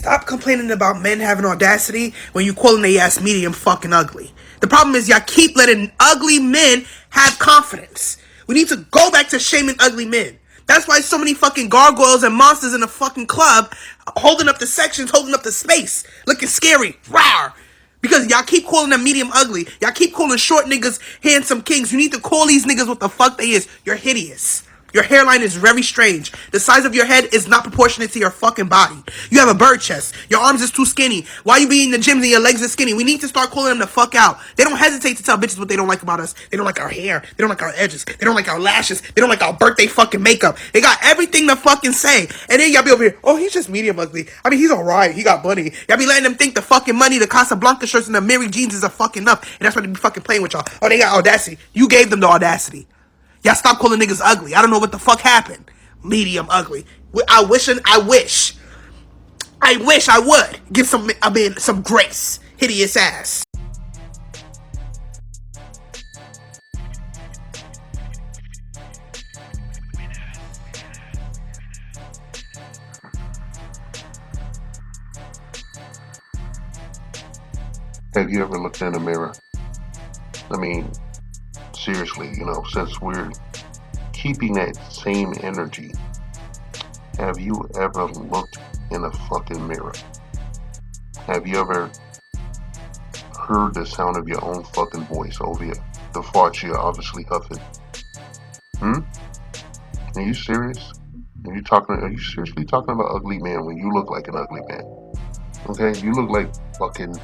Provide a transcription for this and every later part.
Stop complaining about men having audacity when you calling they ass medium fucking ugly. The problem is y'all keep letting ugly men have confidence. We need to go back to shaming ugly men. That's why so many fucking gargoyles and monsters in the fucking club holding up the sections, holding up the space, looking scary. Rawr! Because y'all keep calling them medium ugly. Y'all keep calling short niggas handsome kings. You need to call these niggas what the fuck they is. You're hideous. Your hairline is very strange. The size of your head is not proportionate to your fucking body. You have a bird chest. Your arms is too skinny. Why you be in the gym and your legs are skinny? We need to start calling them the fuck out. They don't hesitate to tell bitches what they don't like about us. They don't like our hair. They don't like our edges. They don't like our lashes. They don't like our birthday fucking makeup. They got everything to fucking say. And then y'all be over here, oh, he's just medium ugly. I mean, he's alright. He got money. Y'all be letting them think the fucking money, the Casablanca shirts, and the Mary jeans is a fucking up. And that's why they be fucking playing with y'all. Oh, they got audacity. You gave them the audacity. Y'all stop calling niggas ugly. I don't know what the fuck happened. Medium ugly. I wish I would give some some grace. Hideous ass. Have you ever looked in the mirror? I mean, seriously, since we're keeping that same energy, have you ever looked in a fucking mirror? Have you ever heard the sound of your own fucking voice over the farts you're obviously huffing? Are you serious? Are you seriously talking about ugly man when you look like an ugly man? Okay? You look like fucking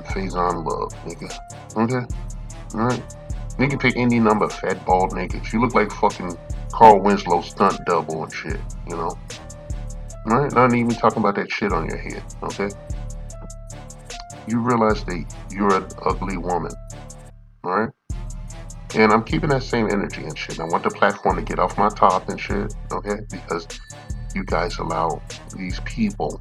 Faison Love, nigga. Okay? Alright? You can pick any number of fat, bald niggas. You look like fucking Carl Winslow stunt double and shit, Alright? Not even talking about that shit on your head, okay? You realize that you're an ugly woman, alright? And I'm keeping that same energy and shit. I want the platform to get off my top and shit, okay? Because you guys allow these people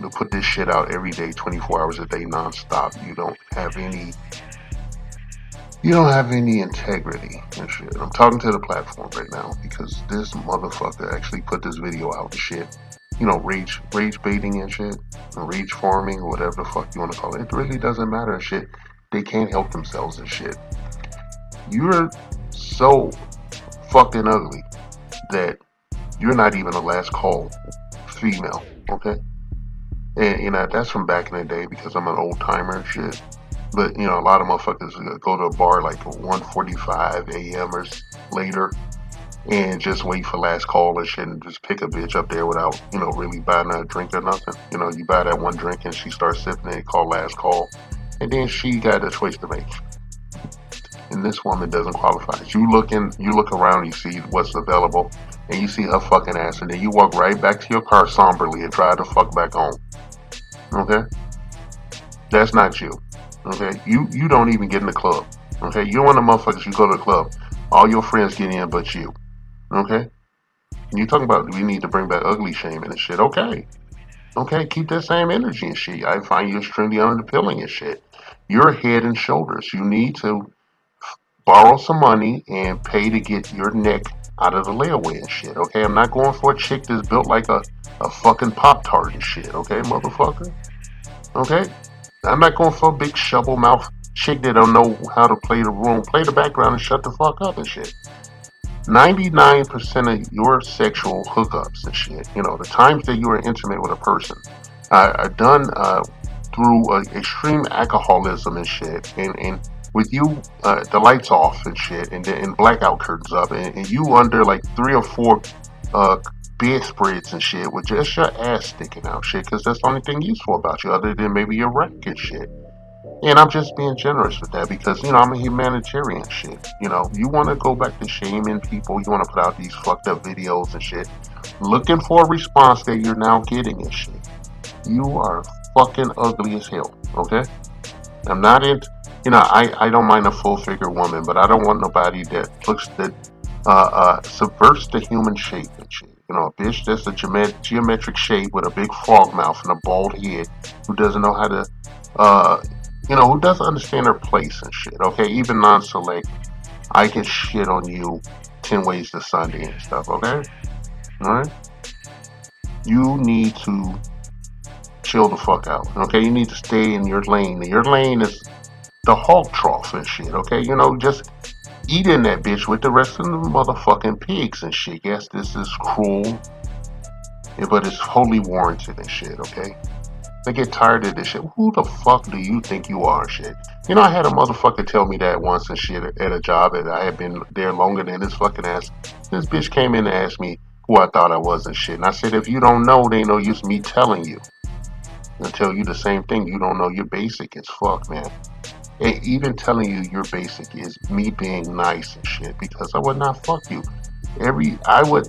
to put this shit out every day, 24 hours a day, nonstop. You don't have any integrity and shit. I'm talking to the platform right now because this motherfucker actually put this video out and shit. Rage baiting and shit, rage farming, or whatever the fuck you want to call it. It really doesn't matter and shit. They can't help themselves and shit. You're so fucking ugly that you're not even a last call female, okay? And that's from back in the day because I'm an old timer and shit. But a lot of motherfuckers go to a bar like 1:45 a.m. or later and just wait for last call and shit and just pick a bitch up there without really buying a drink or nothing. You buy that one drink and she starts sipping it, call last call, and then she got a choice to make. And this woman doesn't qualify. You look around, you see what's available, and you see her fucking ass, and then you walk right back to your car somberly and drive the fuck back home. Okay? That's not you. Okay? You don't even get in the club. Okay? You're one of the motherfuckers, you go to the club, all your friends get in but you. Okay? And you talking about we need to bring back ugly shaming and shit. Okay. Okay, keep that same energy and shit. I find you extremely unappealing and shit. You're head and shoulders. You need to borrow some money and pay to get your neck out of the layaway and shit, okay? I'm not going for a chick that's built like a fucking Pop-Tart and shit, okay, motherfucker? Okay? I'm not going for a big shovel mouth chick that don't know how to play the room, play the background and shut the fuck up and shit. 99% of your sexual hookups and shit, the times that you are intimate with a person, are done through extreme alcoholism and shit, and with you, the lights off and shit, and blackout curtains up, and you under like 3 or 4 bedspreads and shit with just your ass sticking out, shit, because that's the only thing useful about you, other than maybe your rack and shit. And I'm just being generous with that because, I'm a humanitarian shit. You want to go back to shaming people, you want to put out these fucked up videos and shit, looking for a response that you're now getting and shit. You are fucking ugly as hell, okay? I'm not into, I don't mind a full figure woman, but I don't want nobody that subverts the human shape and shit. A bitch that's a geometric shape with a big frog mouth and a bald head who doesn't know how to, who doesn't understand her place and shit, okay? Even non-select, I can shit on you 10 ways to Sunday and stuff, okay? Alright? You need to chill the fuck out. Okay, you need to stay in your lane. Your lane is the hog trough and shit. Okay, just eat in that bitch with the rest of the motherfucking pigs and shit. Yes, this is cruel, but it's wholly warranted and shit. Okay. I get tired of this shit. Who the fuck do you think you are, shit? I had a motherfucker tell me that once and shit at a job that I had been there longer than his fucking ass. This bitch came in and asked me who I thought I was and shit. And I said, if you don't know, there ain't no use me telling you. I'll tell you the same thing. You don't know, you're basic as fuck, man. And even telling you you're basic is me being nice and shit because I would not fuck you. I would,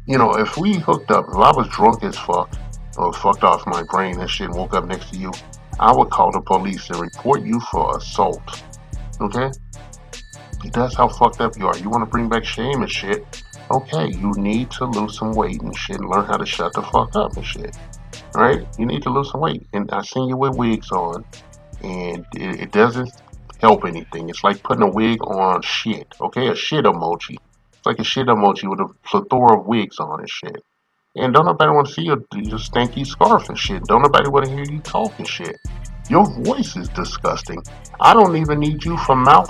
if we hooked up, if I was drunk as fuck or fucked off my brain and shit and woke up next to you, I would call the police and report you for assault. Okay? That's how fucked up you are. You want to bring back shame and shit. Okay, you need to lose some weight and shit and learn how to shut the fuck up and shit. Alright? You need to lose some weight. And I seen you with wigs on, and it doesn't help anything. It's like putting a wig on shit. Okay? A shit emoji. It's like a shit emoji with a plethora of wigs on and shit. And don't nobody want to see your stanky scarf and shit. Don't nobody want to hear you talk and shit. Your voice is disgusting. I don't even need you for mouth,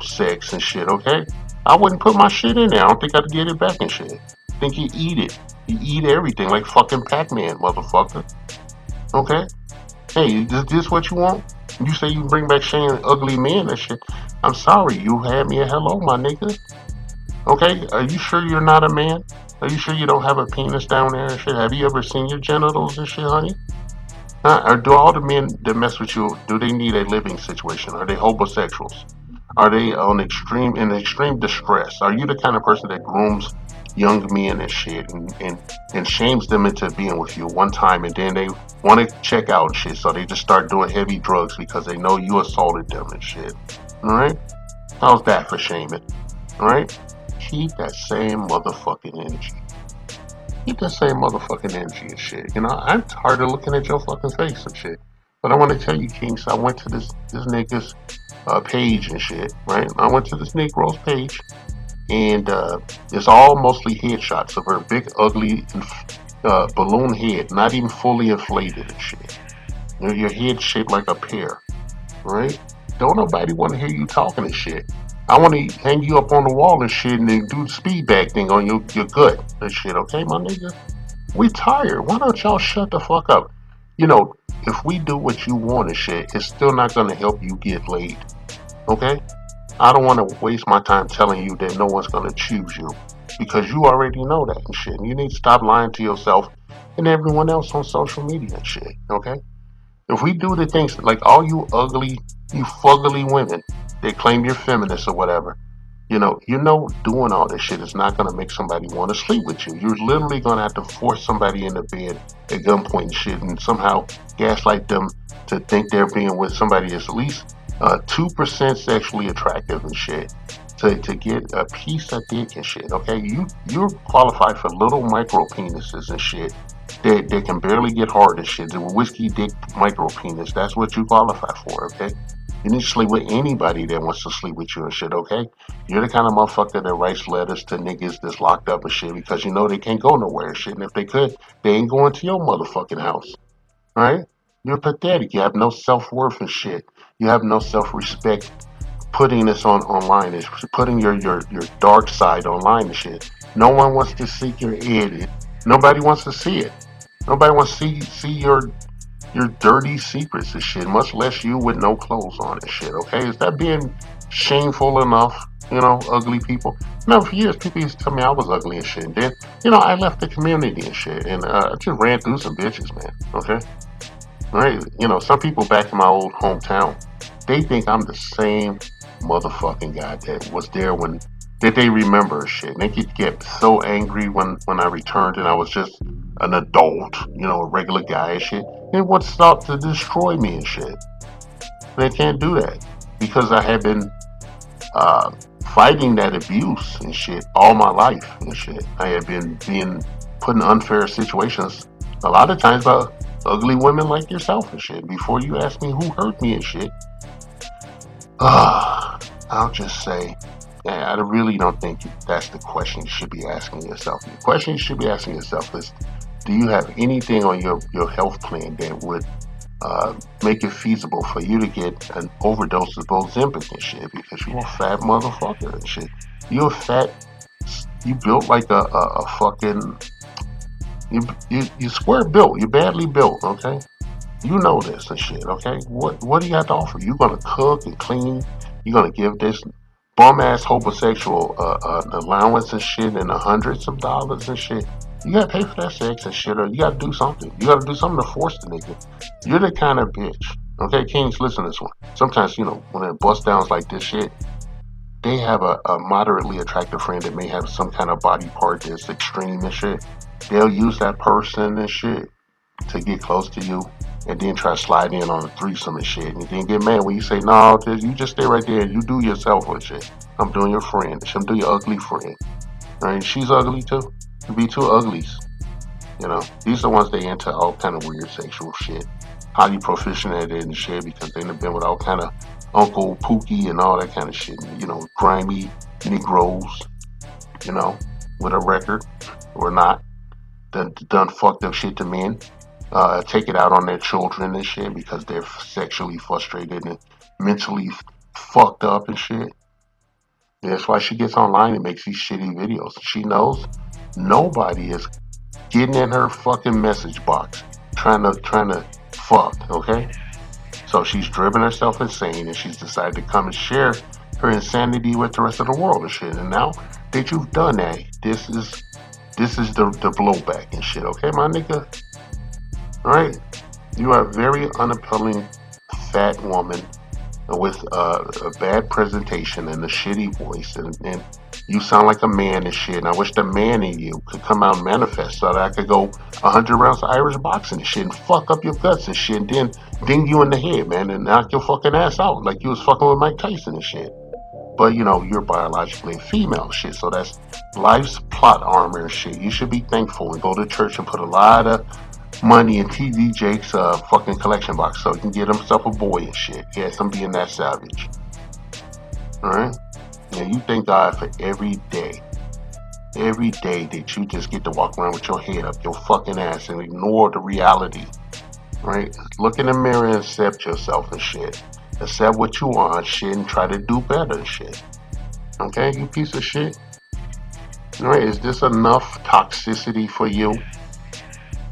sex and shit, okay? I wouldn't put my shit in there. I don't think I'd get it back and shit. I think you eat it. You eat everything like fucking Pac-Man, motherfucker. Okay? Hey, is this what you want? You say you bring back Shane ugly men and shit. I'm sorry, you had me a hello, my nigga. Okay, are you sure you're not a man? Are you sure you don't have a penis down there and shit? Have you ever seen your genitals and shit, honey? Or do all the men that mess with you, do they need a living situation? Are they homosexuals? Are they in extreme distress? Are you the kind of person that grooms young men and shit and shames them into being with you one time and then they want to check out and shit, so they just start doing heavy drugs because they know you assaulted them and shit? Alright? How's that for shaming? Alright? Keep that same motherfucking energy. Keep that same motherfucking energy and shit. I'm tired of looking at your fucking face and shit. But I want to tell you, Kings, I went to this nigga's page and shit, right? I went to this Negro's page, and it's all mostly headshots of her big, ugly balloon head, not even fully inflated and shit. Your head shaped like a pear, right? Don't nobody want to hear you talking and shit. I want to hang you up on the wall and shit and then do the speed bag thing on your gut and shit, okay, my nigga? We tired. Why don't y'all shut the fuck up? You know, if we do what you want and shit, it's still not gonna help you get laid. Okay? I don't want to waste my time telling you that no one's gonna choose you because you already know that and shit. You need to stop lying to yourself and everyone else on social media and shit. Okay? If we do the things like all you fugly women that claim you're feminists or whatever, doing all this shit is not going to make somebody want to sleep with you. You're literally going to have to force somebody into bed at gunpoint and shit and somehow gaslight them to think they're being with somebody that's at least 2% sexually attractive and shit to get a piece of dick and shit, okay? You're qualified for little micro penises and shit that can barely get hard and shit. The whiskey dick micro penis, that's what you qualify for, okay? You need to sleep with anybody that wants to sleep with you and shit, okay? You're the kind of motherfucker that writes letters to niggas that's locked up and shit because you know they can't go nowhere and shit. And if they could, they ain't going to your motherfucking house, right? You're pathetic. You have no self worth and shit. You have no self respect. Putting this online is putting your dark side online and shit. No one wants to see your head. Nobody wants to see it. Nobody wants to see your dirty secrets and shit, much less you with no clothes on and shit, okay? Is that being shameful enough? Ugly people. No, for years people used to tell me I was ugly and shit. And then, I left the community and shit, and I just ran through some bitches, man. Okay, right? Some people back in my old hometown, they think I'm the same motherfucking guy that was there when that they remember shit. And they could get so angry when I returned and I was just an adult, a regular guy and shit. They would stop to destroy me and shit. They can't do that because I have been uh, fighting that abuse and shit all my life and shit. I have been being put in unfair situations a lot of times by ugly women like yourself and shit. Before you ask me who hurt me and shit, I'll just say I really don't think that's the question you should be asking yourself. The question you should be asking yourself is, do you have anything on your health plan that would make it feasible for you to get an overdose of Ozempic and shit? Because you're a fat motherfucker and shit. You're fat. You built like a fucking. You square built. You're badly built. Okay. You know this and shit, okay? What do you have to offer? You gonna cook and clean? You gonna give this bum ass homosexual allowance and shit in the hundreds of dollars and shit? You gotta pay for that sex and shit, or you gotta do something. You gotta do something to force the nigga. You're the kind of bitch. Okay, Kings, listen to this one. Sometimes, when it bust downs like this shit, they have a moderately attractive friend that may have some kind of body part that's extreme and shit. They'll use that person and shit to get close to you and then try to slide in on a threesome and shit. And then get mad when you say, no, you just stay right there. You do yourself with shit. I'm doing your friend. I'm doing your ugly friend. Right? She's ugly too. You be two uglies. These are the ones they into all kind of weird sexual shit. Highly proficient at it and shit because they've been with all kind of Uncle Pookie and all that kind of shit. Grimy Negroes, with a record or not. Done fucked up shit to men. Take it out on their children and shit because they're sexually frustrated and mentally fucked up and shit. And that's why she gets online and makes these shitty videos. She knows nobody is getting in her fucking message box trying to fuck, okay? So she's driven herself insane and she's decided to come and share her insanity with the rest of the world and shit. And now that you've done that, this is the blowback and shit, okay, my nigga? Alright? You are a very unappealing fat woman with a bad presentation and a shitty voice, and you sound like a man and shit. And I wish the man in you could come out and manifest so that I could go 100 rounds of Irish boxing and shit and fuck up your guts and shit, and then ding you in the head, man, and knock your fucking ass out like you was fucking with Mike Tyson and shit. But you're biologically female and shit, so that's life's plot armor and shit. You should be thankful and go to church and put a lot of money in TV Jake's fucking collection box so he can get himself a boy and shit. Yes, I'm being that savage. Alright? Yeah, you thank God for every day. Every day that you just get to walk around with your head up your fucking ass and ignore the reality. Right? Look in the mirror and accept yourself and shit. Accept what you are and shit and try to do better and shit. Okay, you piece of shit? Alright, is this enough toxicity for you?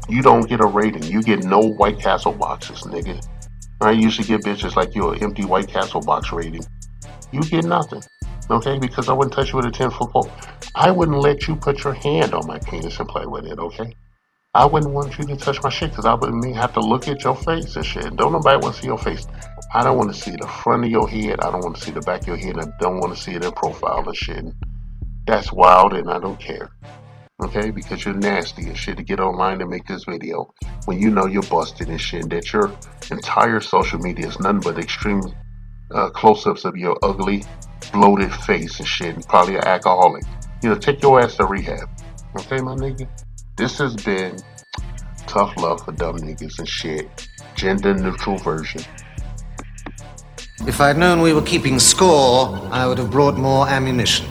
You don't get a rating. You get no White Castle boxes, nigga. I usually give bitches like you an empty White Castle box rating. You get nothing. Okay? Because I wouldn't touch you with a 10-foot pole. I wouldn't let you put your hand on my penis and play with it, okay? I wouldn't want you to touch my shit because I wouldn't have to look at your face and shit. Don't nobody want to see your face. I don't want to see the front of your head. I don't want to see the back of your head. I don't want to see it in profile and shit. That's wild and I don't care. Okay, because you're nasty and shit to get online and make this video when you know you're busted and shit, that your entire social media is nothing but extreme close-ups of your ugly, bloated face and shit, and probably an alcoholic. Take your ass to rehab. Okay, my nigga? This has been Tough Love for Dumb Niggas and shit. Gender neutral version. If I'd known we were keeping score, I would have brought more ammunition.